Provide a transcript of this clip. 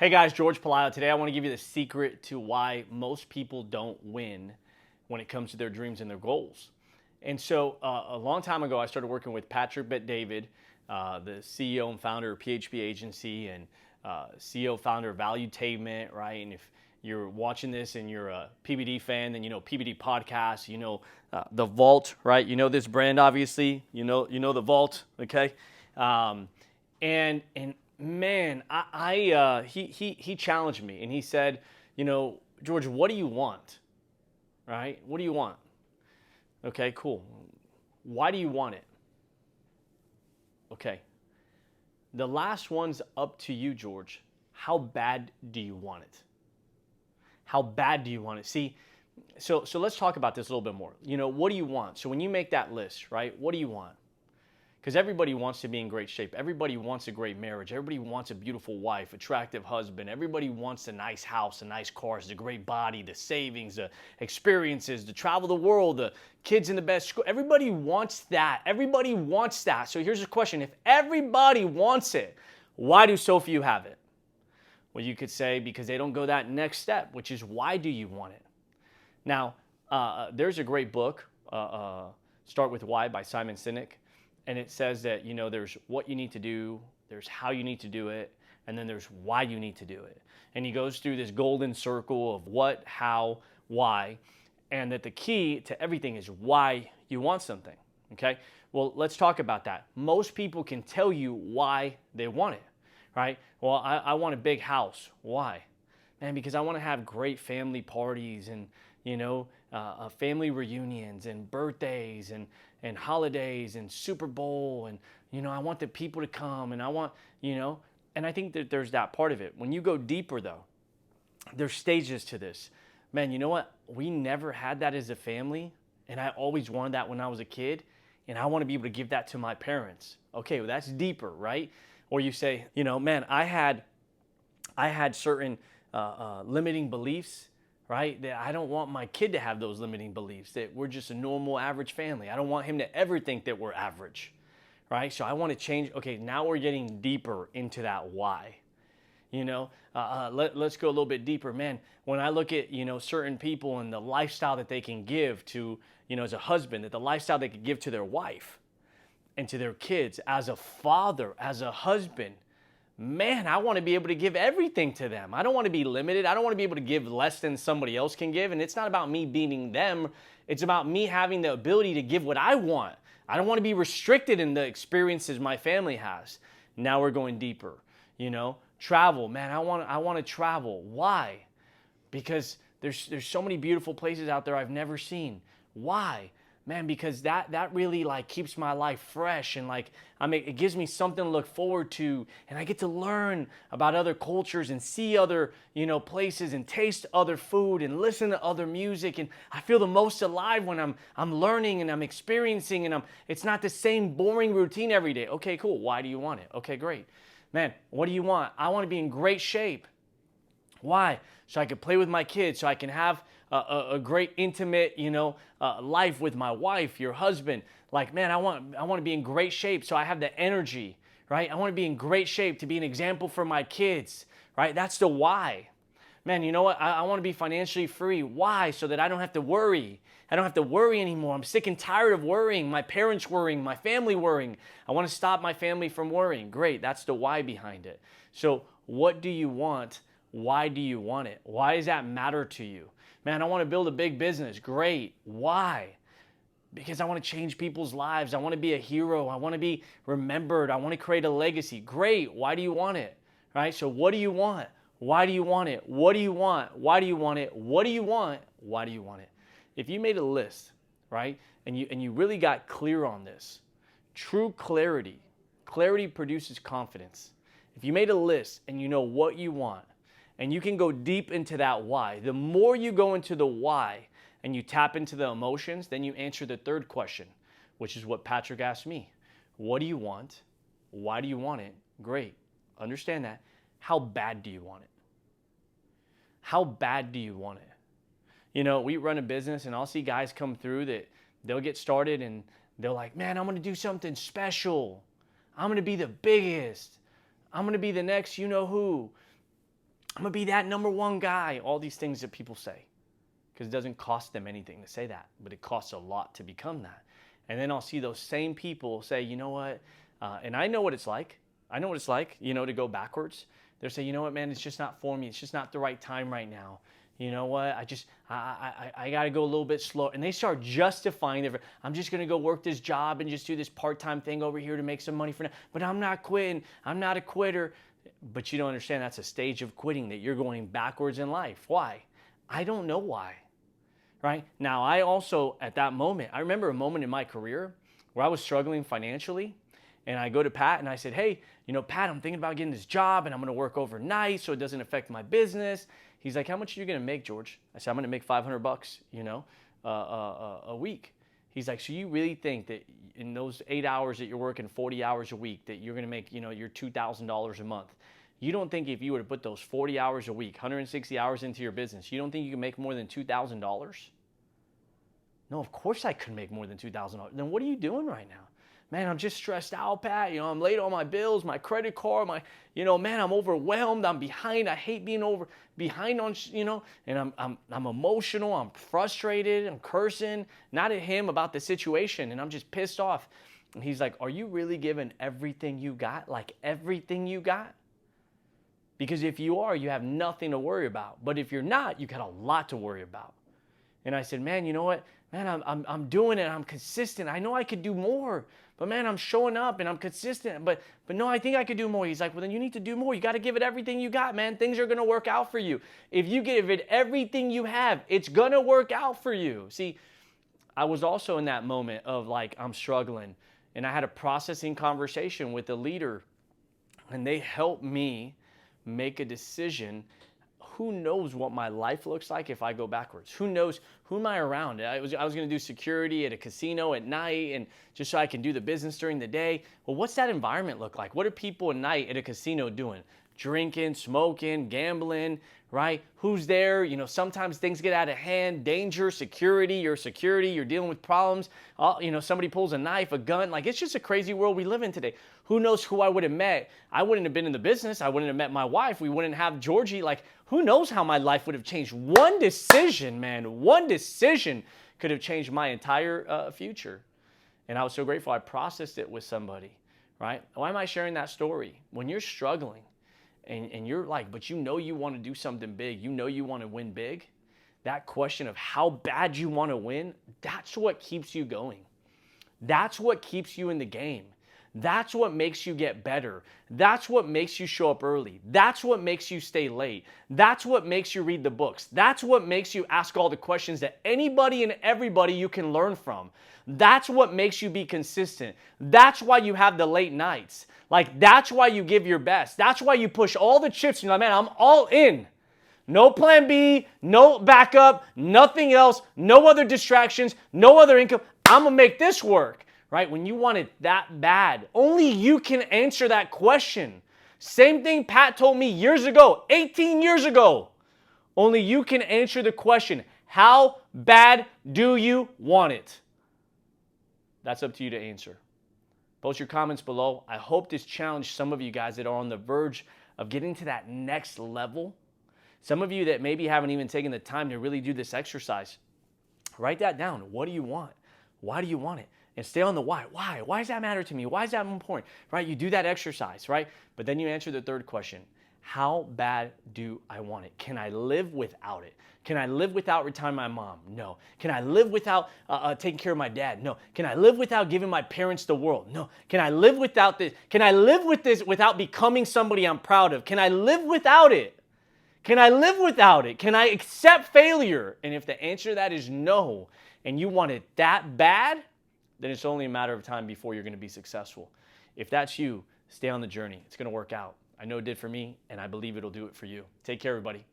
Hey guys, Jorge Pelayo. Today I want to give you the secret to why most people don't win when it comes to their dreams and their goals. And so a long time ago, I started working with Patrick Bet-David, the CEO and founder of PHP Agency and CEO founder of Valuetainment, right? And if you're watching this and you're a PBD fan, then you know PBD Podcast, you know the Vault, right? You know this brand, obviously. You know the Vault, okay? And man, he challenged me and he said, you know, George, what do you want? Right? What do you want? Okay, cool. Why do you want it? Okay. The last one's up to you, George. How bad do you want it? How bad do you want it? See, so let's talk about this a little bit more. You know, what do you want? So when you make that list, right? What do you want? Because everybody wants to be in great shape. Everybody wants a great marriage. Everybody wants a beautiful wife, attractive husband. Everybody wants a nice house, a nice cars, a great body, the savings, the experiences, to travel the world, the kids in the best school. Everybody wants that. Everybody wants that. So here's the question. If everybody wants it, why do so few have it? Well, you could say because they don't go that next step, which is why do you want it? Now, there's a great book, Start With Why by Simon Sinek. And it says that, you know, there's what you need to do, there's how you need to do it, and then there's why you need to do it. And he goes through this golden circle of what, how, why, and that the key to everything is why you want something, okay? Well, let's talk about that. Most people can tell you why they want it, right? Well, I want a big house. Why? Man, because I want to have great family parties and, you know, family reunions and birthdays and holidays and Super Bowl and, you know, I want the people to come and I want, you know, and I think that there's that part of it. When you go deeper though, there's stages to this. Man, you know what? We never had that as a family and I always wanted that when I was a kid and I want to be able to give that to my parents. Okay, well that's deeper, right? Or you say, you know, man, I had certain limiting beliefs, right? That I don't want my kid to have those limiting beliefs, that we're just a normal average family. I don't want him to ever think that we're average, right? So I want to change. Okay, now we're getting deeper into that why. You know, let's go a little bit deeper. Man, when I look at, you know, certain people and the lifestyle that they can give to, you know, as a husband, that the lifestyle they could give to their wife and to their kids, as a father, as a husband, man, I want to be able to give everything to them. I don't want to be limited. I don't want to be able to give less than somebody else can give. And it's not about me beating them. It's about me having the ability to give what I want. I don't want to be restricted in the experiences my family has. Now we're going deeper. You know, travel, man, I want to travel. Why? Because there's so many beautiful places out there I've never seen. Why? Man, because that really like keeps my life fresh and like it gives me something to look forward to, and I get to learn about other cultures and see other, you know, places and taste other food and listen to other music, and I feel the most alive when I'm learning and I'm experiencing and it's not the same boring routine every day. Okay, cool. Why do you want it? Okay, great. Man, what do you want? I want to be in great shape. Why? So I can play with my kids, so I can have a great intimate, you know, life with my wife, your husband. Like, man, I want to be in great shape so I have the energy, right? I want to be in great shape to be an example for my kids, right? That's the why. Man, you know what? I want to be financially free. Why? So that I don't have to worry. I don't have to worry anymore. I'm sick and tired of worrying, my parents worrying, my family worrying. I want to stop my family from worrying. Great, that's the why behind it. So what do you want? Why do you want it? Why does that matter to you? Man, I want to build a big business. Great. Why? Because I want to change people's lives. I want to be a hero. I want to be remembered. I want to create a legacy. Great. Why do you want it? Right? So what do you want? Why do you want it? What do you want? Why do you want it? What do you want? Why do you want it? If you made a list, right, and you really got clear on this, true clarity produces confidence. If you made a list and you know what you want, and you can go deep into that why. The more you go into the why and you tap into the emotions, then you answer the third question, which is what Patrick asked me. What do you want? Why do you want it? Great. Understand that. How bad do you want it? How bad do you want it? You know, we run a business and I'll see guys come through that they'll get started and they're like, man, I'm going to do something special. I'm going to be the biggest. I'm going to be the next you know who. I'm going to be that number one guy. All these things that people say. Because it doesn't cost them anything to say that, but it costs a lot to become that. And then I'll see those same people say, you know what, and I know what it's like. I know what it's like, to go backwards. They'll say, you know what, man, it's just not for me. It's just not the right time right now. You know what, I got to go a little bit slow. And they start justifying I'm just going to go work this job and just do this part-time thing over here to make some money for now. But I'm not quitting. I'm not a quitter. But you don't understand that's a stage of quitting, that you're going backwards in life. Why? I don't know why. Right? Now, I also, at that moment, I remember a moment in my career where I was struggling financially, and I go to Pat and I said, hey, Pat, I'm thinking about getting this job and I'm going to work overnight so it doesn't affect my business. He's like, how much are you going to make, George? I said, I'm going to make $500, a week. He's like, so you really think that in those 8 hours that you're working 40 hours a week that you're going to make, your $2,000 a month? You don't think if you were to put those 40 hours a week, 160 hours into your business, you don't think you can make more than $2,000? No, of course I couldn't make more than $2,000. Then what are you doing right now? Man, I'm just stressed out, Pat. I'm late on my bills, my credit card, man, I'm overwhelmed. I'm behind. I hate being behind on, and I'm emotional. I'm frustrated. I'm cursing, not at him about the situation, and I'm just pissed off. And he's like, are you really giving everything you got? Like everything you got? Because if you are, you have nothing to worry about. But if you're not, you got a lot to worry about. And I said, man, you know what? Man, I'm doing it. I'm consistent. I know I could do more. But man, I'm showing up and I'm consistent. But no, I think I could do more. He's like, well, then you need to do more. You got to give it everything you got, man. Things are going to work out for you. If you give it everything you have, it's going to work out for you. See, I was also in that moment of like, I'm struggling. And I had a processing conversation with a leader. And they helped me make a decision. Who knows what my life looks like if I go backwards? Who knows? Who am I around? I was going to do security at a casino at night and just so I can do the business during the day. Well, what's that environment look like? What are people at night at a casino doing? Drinking, smoking, gambling, right? Who's there? Sometimes things get out of hand, danger, security, you're dealing with problems. Somebody pulls a knife, a gun. Like, it's just a crazy world we live in today. Who knows who I would have met? I wouldn't have been in the business. I wouldn't have met my wife. We wouldn't have Georgie. Like, who knows how my life would have changed? One decision, man, one decision could have changed my entire future. And I was so grateful I processed it with somebody, right? Why am I sharing that story? When you're struggling, and you're like, but you want to do something big, you want to win big, that question of how bad you want to win, that's what keeps you going. That's what keeps you in the game. That's what makes you get better. That's what makes you show up early. That's what makes you stay late. That's what makes you read the books. That's what makes you ask all the questions that anybody and everybody you can learn from. That's what makes you be consistent. That's why you have the late nights. Like, that's why you give your best. That's why you push all the chips. You're like, man, I'm all in. No plan B, no backup, nothing else, no other distractions, no other income. I'm going to make this work. Right? When you want it that bad, only you can answer that question. Same thing Pat told me years ago, 18 years ago. Only you can answer the question, how bad do you want it? That's up to you to answer. Post your comments below. I hope this challenged some of you guys that are on the verge of getting to that next level. Some of you that maybe haven't even taken the time to really do this exercise. Write that down. What do you want? Why do you want it? And stay on the why. Why? Why does that matter to me? Why is that important? Right? You do that exercise, right? But then you answer the third question. How bad do I want it? Can I live without it? Can I live without retiring my mom? No. Can I live without taking care of my dad? No. Can I live without giving my parents the world? No. Can I live without this? Can I live with this without becoming somebody I'm proud of? Can I live without it? Can I live without it? Can I accept failure? And if the answer to that is no, and you want it that bad, then it's only a matter of time before you're going to be successful. If that's you, stay on the journey. It's going to work out. I know it did for me, and I believe it'll do it for you. Take care, everybody.